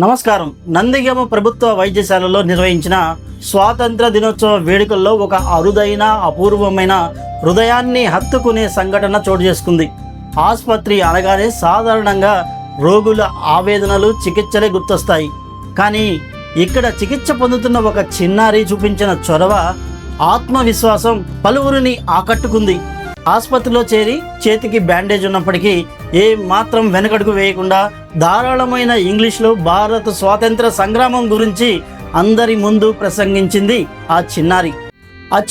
నమస్కారం. నందిగామ ప్రభుత్వ వైద్యశాలలో నిర్వహించిన స్వాతంత్ర దినోత్సవ వేడుకల్లో ఒక అరుదైన అపూర్వమైన హృదయాన్ని హత్తుకునే సంఘటన చోటు చేసుకుంది. ఆసుపత్రి అనగానే సాధారణంగా రోగుల ఆవేదనలు, చికిత్సలే గుర్తొస్తాయి. కానీ ఇక్కడ చికిత్స పొందుతున్న ఒక చిన్నారి చూపించిన చొరవ, ఆత్మవిశ్వాసం పలువురిని ఆకట్టుకుంది. ఆసుపత్రిలో చేరి చేతికి బ్యాండేజ్ ఉన్నప్పటికీ ఏ మాత్రం వెనకడుగు వేయకుండా ధారాళమైన ఇంగ్లీష్లో భారత స్వాతంత్ర సంగ్రామం గురించి అందరి ముందు ప్రసంగించింది ఆ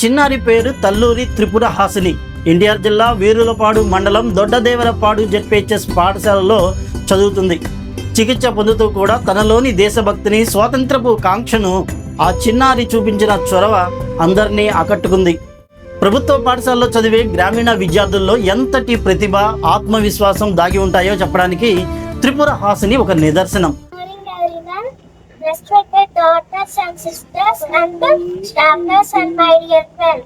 చిన్నారి పేరు తల్లూరి త్రిపుర హాసిని. ఎన్టీఆర్ జిల్లా వీరులపాడు మండలం దొడ్డదేవరపాడు జెడ్పీహెచ్ఎస్ పాఠశాలలో చదువుతుంది. చికిత్స పొందుతూ కూడా తనలోని దేశభక్తిని, స్వాతంత్రపు కాంక్షను ఆ చిన్నారి చూపించిన చొరవ అందరినీ ఆకట్టుకుంది. ప్రభుత్వ పాఠశాలలో చదివే గ్రామీణ విద్యార్థుల్లో ఎంతటి ప్రతిభ, ఆత్మవిశ్వాసం దాగి ఉంటాయో చెప్పడానికి త్రిపుర హాసిని ఒక నిదర్శనం. Respected daughters and sisters and staffers and my dear friends.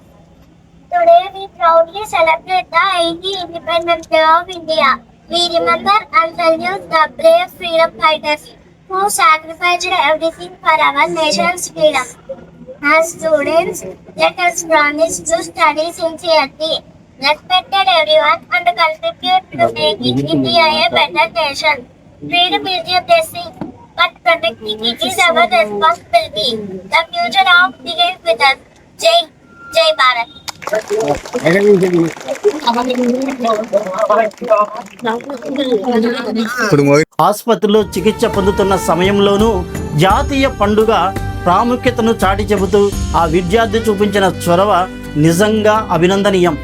Today we proudly celebrate the 80th Independence Day of India. We remember and salute the brave freedom fighters who sacrificed everything for our nation's freedom. As students, let us promise to study sincerely, respected everyone and contribute to making India a better nation. Freedom is a blessing, but protecting it is our responsibility. The future of begins with us. Jai Bharat. ఆసుపత్రిలో చికిత్స పొందుతున్న సమయంలోనూ జాతీయ పండుగ ప్రాముఖ్యతను చాటి చెబుతూ ఆ విద్యార్థి చూపించిన చొరవ నిజంగా అభినందనీయం.